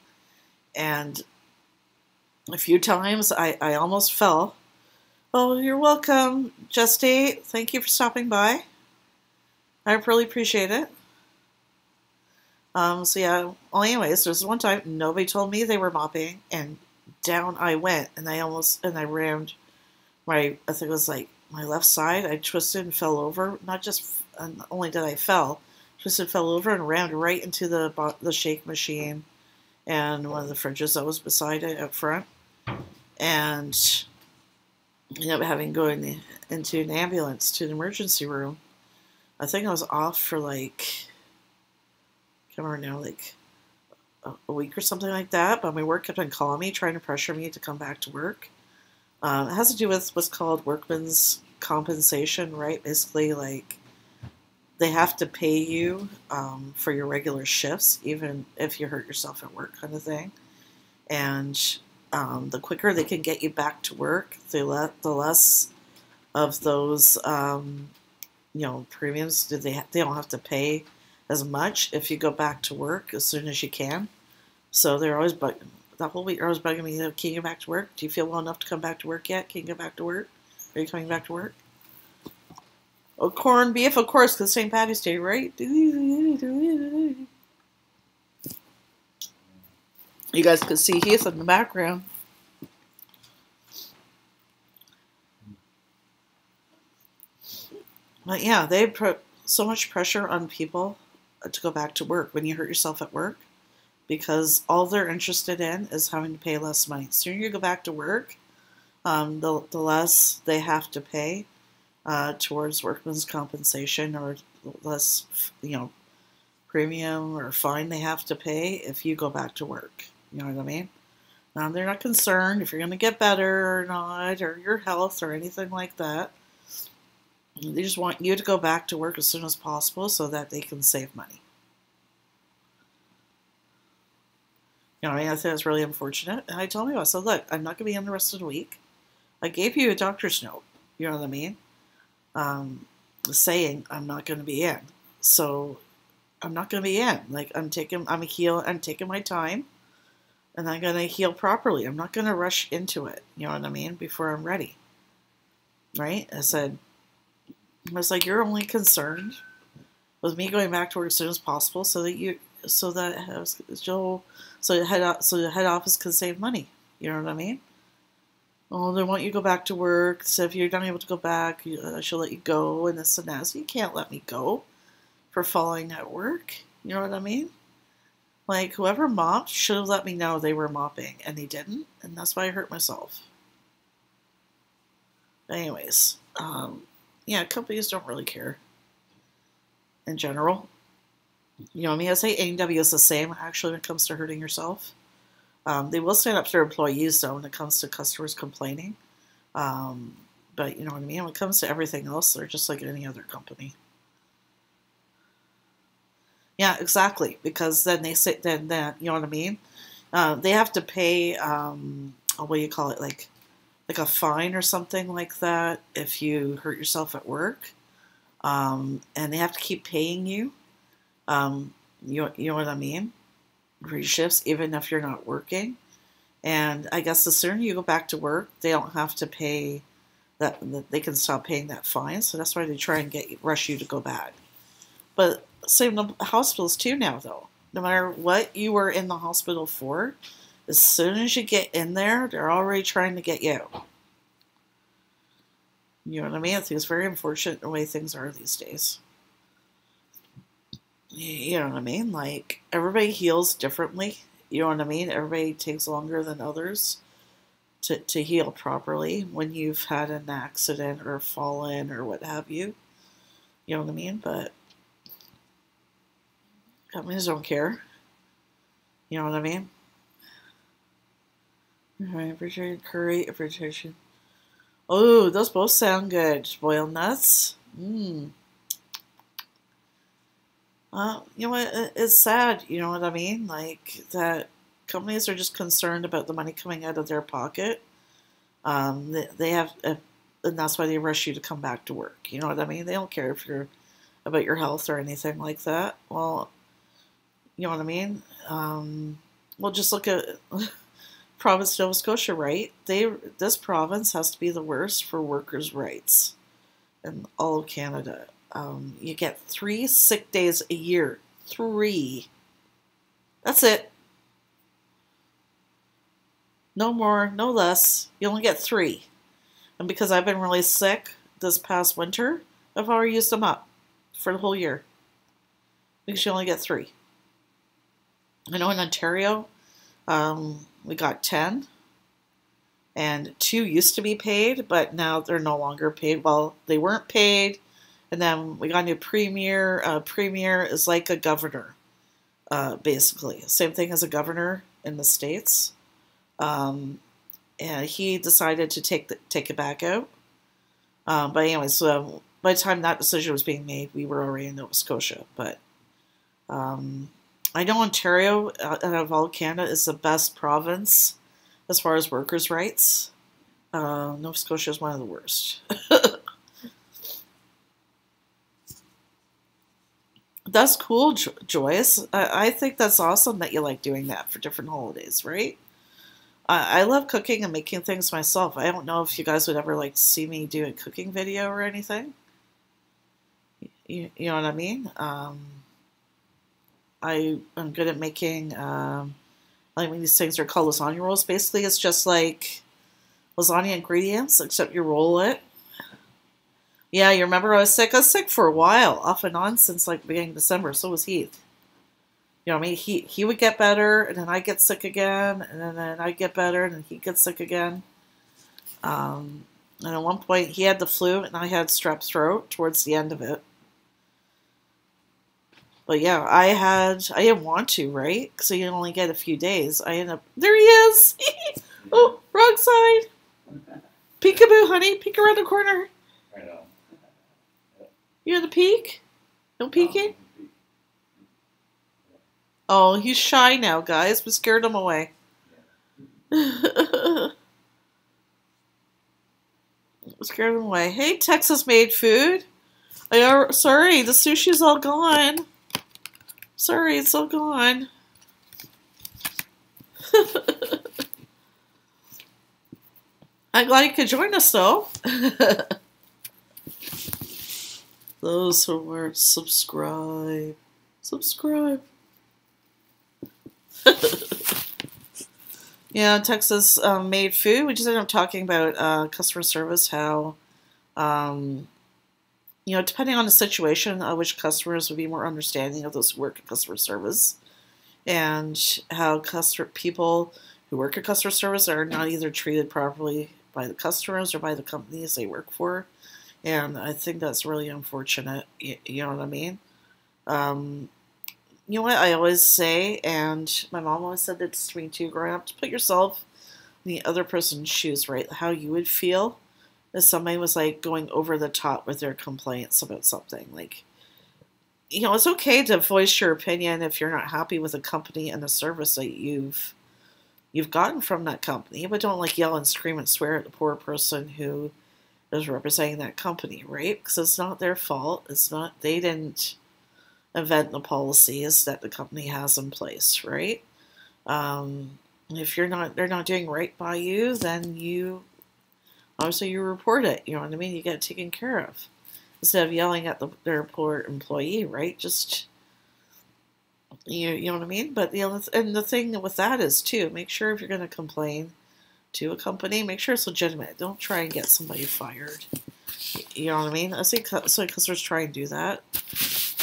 and a few times I almost fell. Oh, you're welcome, Justy. Thank you for stopping by. I really appreciate it. So yeah, well anyways, there's one time nobody told me they were mopping, and down I went, and I rammed I think it was like my left side. I twisted and fell over. Not just only did I fell, twisted, fell over, and rammed right into the shake machine and one of the fridges that was beside it up front, and ended up having to go into an ambulance to the emergency room. I think I was off for like, I can't remember now, like a week or something like that, but my work kept on calling me, trying to pressure me to come back to work. It has to do with what's called workman's compensation, right? Basically, like, they have to pay you for your regular shifts, even if you hurt yourself at work, kind of thing. And the quicker they can get you back to work, the less of those premiums they don't have to pay as much if you go back to work as soon as you can. So they're always that whole week. They're always bugging me. Can you get back to work? Do you feel well enough to come back to work yet? Can you get back to work? Are you coming back to work? Oh, corned beef, of course, because St. Patty's Day, right? You guys can see Heath in the background. But yeah, they put so much pressure on people to go back to work when you hurt yourself at work, because all they're interested in is having to pay less money. The sooner you go back to work, the less they have to pay towards workman's compensation, or less, premium or fine they have to pay if you go back to work. You know what I mean? They're not concerned if you're going to get better or not, or your health or anything like that. They just want you to go back to work as soon as possible so that they can save money. I think that's really unfortunate. And I told him, I said, look, I'm not going to be in the rest of the week. I gave you a doctor's note, you know what I mean? Saying I'm not going to be in. So I'm not going to be in. Like, I'm taking my time. And I'm going to heal properly. I'm not going to rush into it, you know what I mean, before I'm ready. Right? I was like, you're only concerned with me going back to work as soon as possible so that the head office can save money. You know what I mean? Oh, they want you to go back to work. So if you're not able to go back, she'll let you go and this and that. So you can't let me go for falling at work. You know what I mean? Like, whoever mopped should have let me know they were mopping, and they didn't, and that's why I hurt myself. Anyways, yeah, companies don't really care in general. You know what I mean? I say A&W is the same, actually, when it comes to hurting yourself. They will stand up to their employees, though, when it comes to customers complaining. But, you know what I mean? When it comes to everything else, they're just like any other company. Yeah, exactly. Because then they say, then you know what I mean? They have to pay, what do you call it, like a fine or something like that if you hurt yourself at work. And they have to keep paying you. You know what I mean? For your shifts, even if you're not working. And I guess the sooner you go back to work, they don't have to pay that. They can stop paying that fine. So that's why they try and rush you to go back. But same in the hospitals too now, though. No matter what you were in the hospital for, as soon as you get in there, they're already trying to get you out. You know what I mean? I think it's very unfortunate the way things are these days. You know what I mean? Like, everybody heals differently. You know what I mean? Everybody takes longer than others to heal properly when you've had an accident or fallen or what have you. You know what I mean? But companies don't care. You know what I mean? Curry, refrigeration. Oh, those both sound good. Boiled nuts. You know what? It's sad. You know what I mean? Like, that companies are just concerned about the money coming out of their pocket. They have, and that's why they rush you to come back to work. You know what I mean? They don't care if you're about your health or anything like that. Well, you know what I mean? Well, just look at province of Nova Scotia, right? This province has to be the worst for workers' rights in all of Canada. You get 3 sick days a year. 3. That's it. No more, no less. You only get 3. And because I've been really sick this past winter, I've already used them up for the whole year. Because you only get 3. I know in Ontario, we got 10. And 2 used to be paid, but now they're no longer paid. Well, they weren't paid. And then we got a new premier. Premier is like a governor, basically. Same thing as a governor in the States. And he decided to take it back out. But anyway, so by the time that decision was being made, we were already in Nova Scotia. But I know Ontario, out of all Canada, is the best province as far as workers' rights. Nova Scotia is one of the worst. That's cool, Joyce. I think that's awesome that you like doing that for different holidays, right? I love cooking and making things myself. I don't know if you guys would ever like see me do a cooking video or anything. You know what I mean? I'm good at making, like when these things are called lasagna rolls. Basically, it's just like lasagna ingredients, except you roll it. Yeah, you remember I was sick? I was sick for a while, off and on, since like the beginning of December. So was Heath. You know what I mean? He would get better, and then I'd get sick again, and then I'd get better, and then he'd get sick again. And at one point, he had the flu, and I had strep throat towards the end of it. But yeah, I didn't want to, right? Because you only get a few days. I ended up, there he is! Oh, wrong side! Peekaboo, honey, peek around the corner. Right on. You had the peek? No peeking? Oh, he's shy now, guys. We scared him away. Scared him away. Hey, Texas-made food. Sorry, the sushi's all gone. Sorry, it's all gone. I'm glad you could join us, though. Those who weren't subscribe. Yeah, Texas made food. We just ended up talking about customer service, how, depending on the situation, which customers would be more understanding of those who work in customer service, and how people who work in customer service are not either treated properly by the customers or by the companies they work for. And I think that's really unfortunate. You know what I mean? You know what I always say, and my mom always said this to me too, growing up, to put yourself in the other person's shoes, right? How you would feel if somebody was like going over the top with their complaints about something. Like, it's okay to voice your opinion if you're not happy with a company and the service that you've gotten from that company, but don't like yell and scream and swear at the poor person who is representing that company, right? Because it's not their fault. They didn't invent the policies that the company has in place, right? If they're not doing right by you, then you report it. You know what I mean? You get it taken care of instead of yelling at their poor employee, right? Just you know what I mean? But and the thing with that is too, make sure if you're going to complain to a company, make sure it's legitimate. Don't try and get somebody fired. You know what I mean? I see customers try and do that.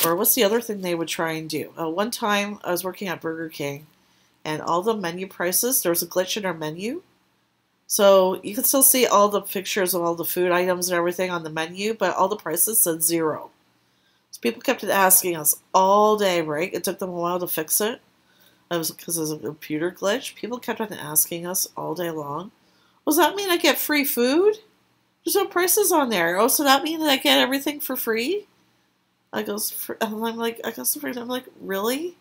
Or what's the other thing they would try and do? One time I was working at Burger King, and all the menu prices, there was a glitch in our menu. So you could still see all the pictures of all the food items and everything on the menu, but all the prices said 0. So people kept asking us all day, right? It took them a while to fix it. It was because it was a computer glitch. People kept on asking us all day long, does that mean I get free food? There's no prices on there. Oh, so that means I get everything for free? I'm like, really?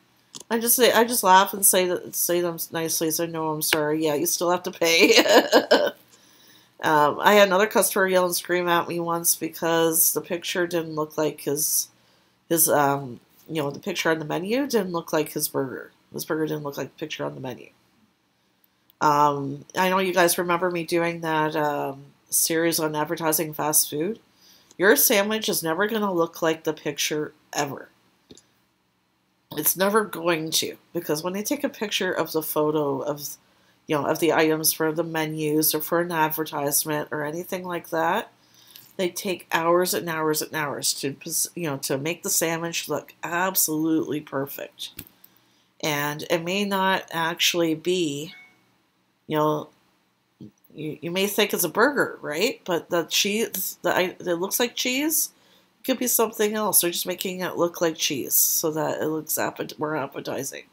I just laugh and say them nicely. So no, I'm sorry. Yeah, you still have to pay. I had another customer yell and scream at me once because the picture didn't look like his the picture on the menu didn't look like his burger. His burger didn't look like the picture on the menu. I know you guys remember me doing that series on advertising fast food. Your sandwich is never going to look like the picture ever. It's never going to, because when they take a picture of the photo of the items for the menus or for an advertisement or anything like that, they take hours and hours and hours to make the sandwich look absolutely perfect. And it may not actually be, you may think it's a burger, right? But the cheese, it looks like cheese, it could be something else. They're just making it look like cheese so that it looks more appetizing.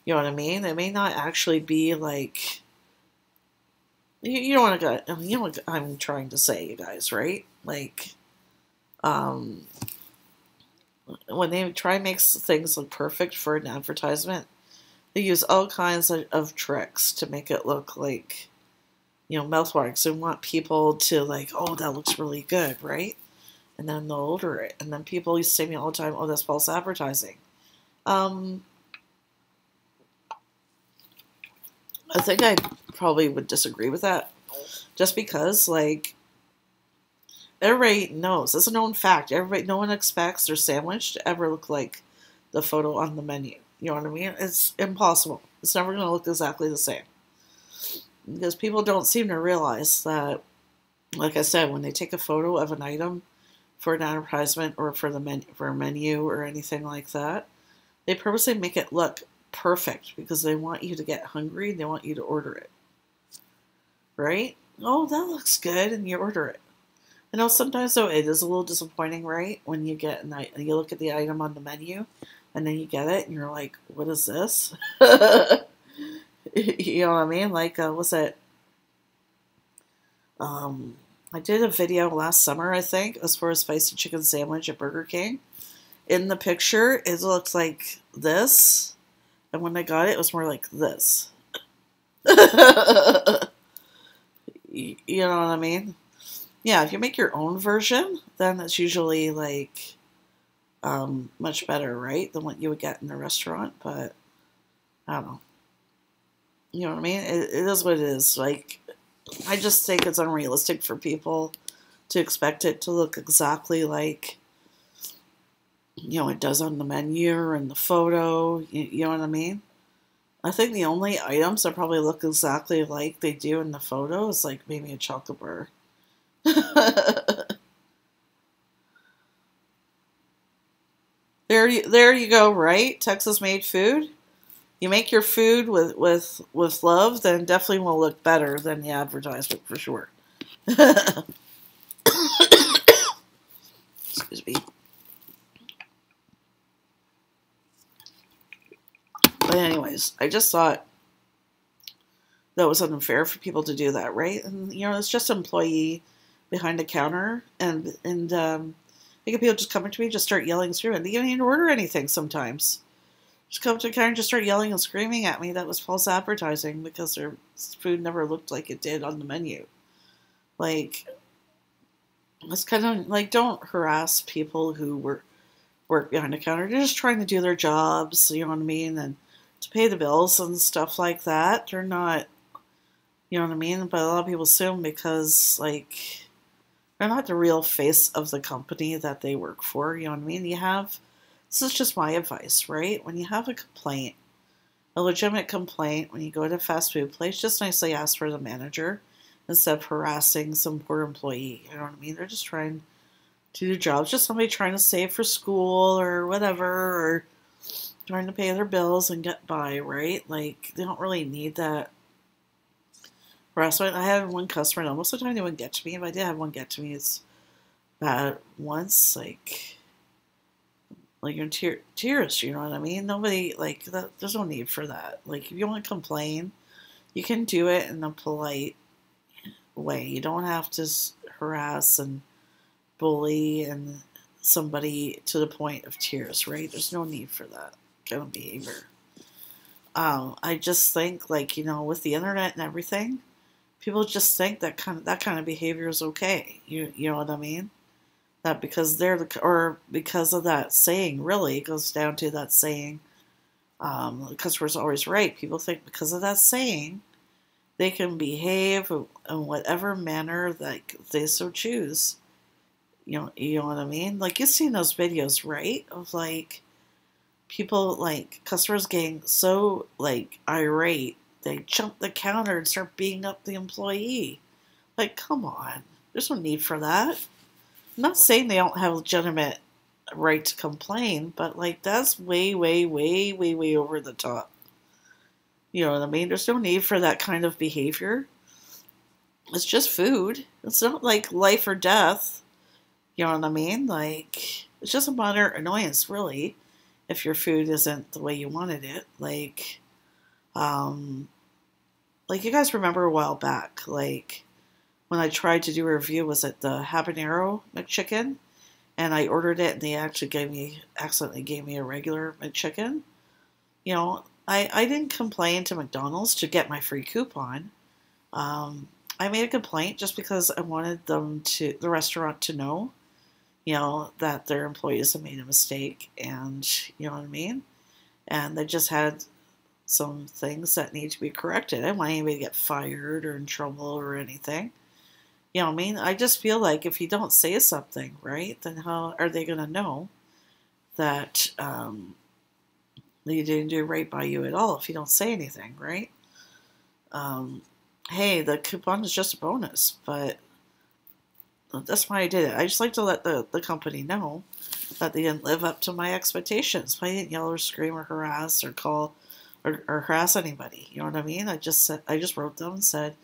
You know what I mean? It may not actually be like, you don't want to go, you know what I'm trying to say, you guys, right? Like, when they try and make things look perfect for an advertisement, they use all kinds of tricks to make it look like, mouthwatering. So they want people to like, oh, that looks really good, right? And then they'll order it. And then people used to say to me all the time, oh, that's false advertising. I think I probably would disagree with that. Just because, like, everybody knows. It's a known fact. No one expects their sandwich to ever look like the photo on the menu. You know what I mean? It's impossible. It's never going to look exactly the same. Because people don't seem to realize that, like I said, when they take a photo of an item for an advertisement or for a menu or anything like that, they purposely make it look perfect because they want you to get hungry and they want you to order it. Right? Oh, that looks good, and you order it. I know sometimes, though, it is a little disappointing, right? When you you look at the item on the menu, and then you get it, and you're like, what is this? You know what I mean? Like, what's it? I did a video last summer, I think, as for a spicy chicken sandwich at Burger King. In the picture, it looks like this, and when I got it, it was more like this. You know what I mean? Yeah, if you make your own version, then it's usually like much better, right, than what you would get in a restaurant. But I don't know. You know what I mean? It is what it is. Like, I just think it's unrealistic for people to expect it to look exactly like, it does on the menu or in the photo. You know what I mean? I think the only items that probably look exactly like they do in the photo is like maybe a chocolate bar. There you go, right? Texas made food. You make your food with love, then it definitely will look better than the advertisement for sure. Excuse me. But anyways, I just thought that was unfair for people to do that, right? And it's just an employee behind the counter, and I get people just coming to me, just start yelling and screaming. They don't even order anything sometimes. Just come to the counter and just start yelling and screaming at me that was false advertising because their food never looked like it did on the menu. Like, it's kind of like, don't harass people who work behind the counter. They're just trying to do their jobs, you know what I mean, and to pay the bills and stuff like that. They're not, you know what I mean? But a lot of people assume because, like, they're not the real face of the company that they work for, you know what I mean? This is just my advice, right? When you have a complaint, a legitimate complaint, when you go to a fast food place, just nicely ask for the manager instead of harassing some poor employee, you know what I mean? They're just trying to do their jobs, just somebody trying to save for school or whatever, or trying to pay their bills and get by, right? Like, they don't really need that harassment. I had one customer, and most of the time they wouldn't get to me. If I did have one get to me, it's bad once, like you're in tears, you know what I mean? Nobody, like, that, there's no need for that. Like, if you want to complain, you can do it in a polite way. You don't have to harass and bully and somebody to the point of tears, right? There's no need for that kind of behavior. I just think, like, with the internet and everything, people just think that kind of behavior is okay. You know what I mean? That because or because of that saying, really, it goes down to that saying, the customer's always right. People think because of that saying, they can behave in whatever manner that they so choose. You know what I mean? Like, you've seen those videos, right? Of, like, people, like, customers getting so, like, irate, they jump the counter and start beating up the employee. Like, come on. There's no need for that. I'm not saying they don't have a legitimate right to complain, but, like, that's way, way, way, way, way over the top. You know what I mean? There's no need for that kind of behavior. It's just food. It's not, like, life or death. You know what I mean? Like, it's just a minor annoyance, really, if your food isn't the way you wanted it. Like, you guys remember a while back, like, when I tried to do a review, was it the habanero McChicken? And I ordered it, and they actually accidentally gave me a regular McChicken. I didn't complain to McDonald's to get my free coupon. I made a complaint just because I wanted the restaurant to know, that their employees had made a mistake, and you know what I mean? And they just had some things that need to be corrected. I didn't want anybody to get fired or in trouble or anything. You know what I mean? I just feel like if you don't say something, right, then how are they going to know that they didn't do right by you at all if you don't say anything, right? Hey, the coupon is just a bonus, but that's why I did it. I just like to let the company know that they didn't live up to my expectations. I didn't yell or scream or harass or call or harass anybody. You know what I mean? I just wrote them and said,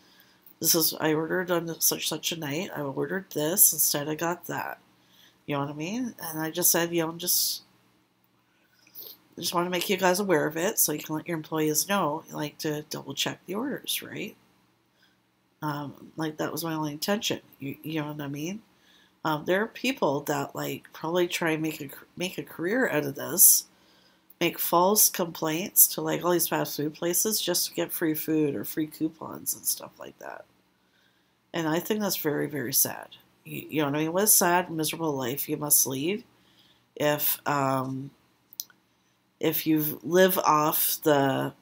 I ordered on such a night. I ordered this instead. I got that. You know what I mean? And I just said, I just want to make you guys aware of it so you can let your employees know, like, to double check the orders, right? Like, that was my only intention. You know what I mean? There are people that, like, probably try and make a career out of this, make false complaints to, like, all these fast food places just to get free food or free coupons and stuff like that. And I think that's very, very sad. You know what I mean? What a sad, miserable life you must lead if you live off the,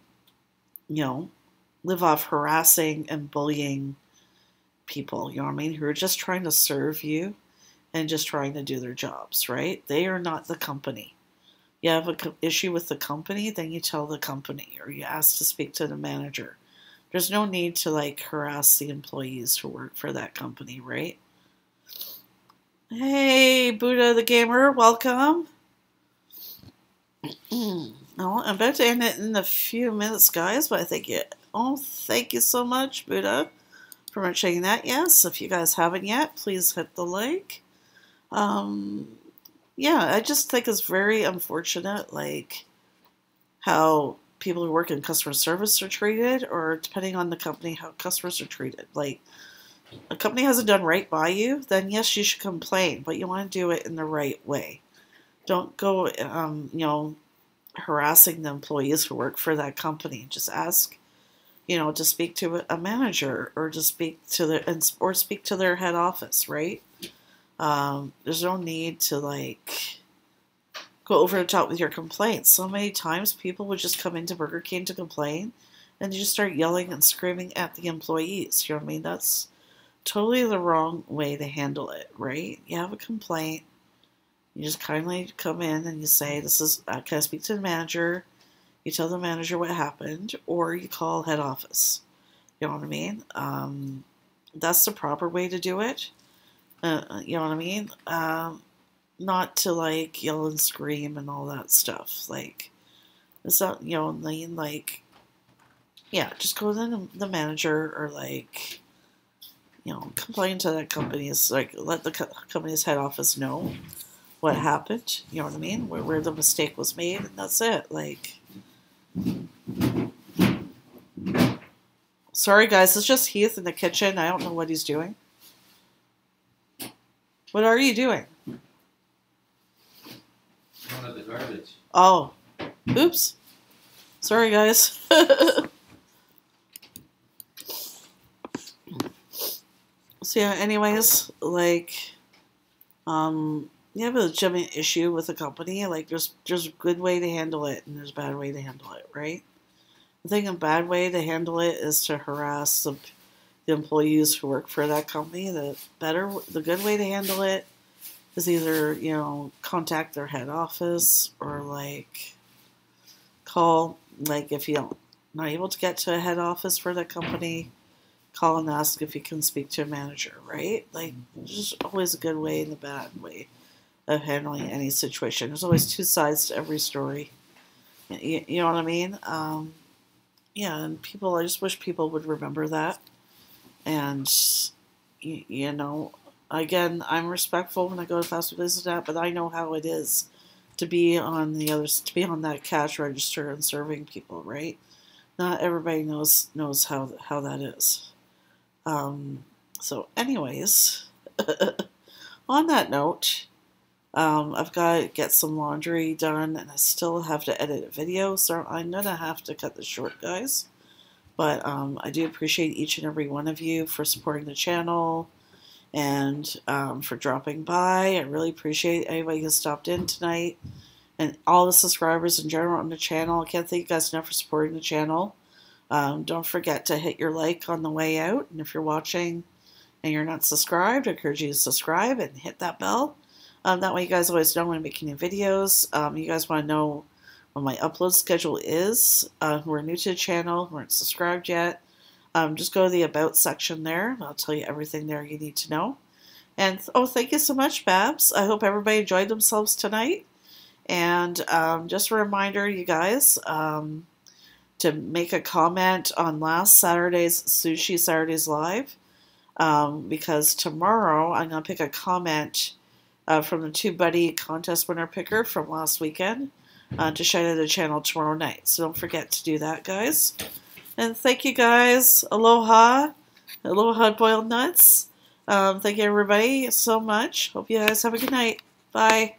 live off harassing and bullying people, you know what I mean, who are just trying to serve you and just trying to do their jobs, right? They are not the company. You have an issue with the company, then you tell the company or you ask to speak to the manager. There's no need to like harass the employees who work for that company, right? Hey, Buddha the Gamer, welcome. Oh, I'm about to end it in a few minutes, guys, but I think thank you so much, Buddha, for mentioning that. Yes, if you guys haven't yet, please hit the like. Yeah, I just think it's very unfortunate, like, how people who work in customer service are treated, or depending on the company, how customers are treated. Like, a company hasn't done right by you, then yes, you should complain, but you want to do it in the right way. Don't go, harassing the employees who work for that company. Just ask, to speak to a manager or to speak to their head office, right? There's no need to like go over the top with your complaints. So many times people would just come into Burger King to complain and you just start yelling and screaming at the employees. You know what I mean? That's totally the wrong way to handle it, right? You have a complaint. You just kindly come in and you say, can I speak to the manager? You tell the manager what happened, or you call head office. You know what I mean? That's the proper way to do it. You know what I mean? Not to like yell and scream and all that stuff. Like, it's not, like, yeah, just go to the manager or like, complain to that company's, like, let the company's head office know what happened. You know what I mean? Where the mistake was made, and that's it. Like, sorry guys, it's just Heath in the kitchen. I don't know what he's doing. What are you doing? One of the garbage. Oh, oops. Sorry, guys. So yeah, anyways, like, you have a legitimate issue with a company. Like, there's a good way to handle it, and there's a bad way to handle it, right? I think a bad way to handle it is to harass the employees who work for that company. The good way to handle it is either, contact their head office or like call, like if you're not able to get to a head office for that company, call and ask if you can speak to a manager, right? Like, there's always a good way and a bad way of handling any situation. There's always two sides to every story. You know what I mean? Yeah, and I just wish people would remember that. And, again, I'm respectful when I go to fast food places and that, but I know how it is to be on that cash register and serving people, right? Not everybody knows how that is. So anyways, on that note, I've got to get some laundry done, and I still have to edit a video, so I'm going to have to cut this short, guys. But I do appreciate each and every one of you for supporting the channel and for dropping by. I really appreciate anybody who stopped in tonight and all the subscribers in general on the channel. I can't thank you guys enough for supporting the channel. Don't forget to hit your like on the way out, and if you're watching and you're not subscribed, I encourage you to subscribe and hit that bell. That way you guys always know when I'm making new videos. You guys want to know what my upload schedule is. Who are new to the channel, who aren't subscribed yet, just go to the About section there. I'll tell you everything there you need to know. And, thank you so much, Babs. I hope everybody enjoyed themselves tonight. And just a reminder, you guys, to make a comment on last Saturday's Sushi Saturdays Live. Because tomorrow I'm going to pick a comment from the TubeBuddy contest winner picker from last weekend to shine at the channel tomorrow night. So don't forget to do that, guys. And thank you, guys. Aloha. Aloha, boiled nuts. Thank you, everybody, so much. Hope you guys have a good night. Bye.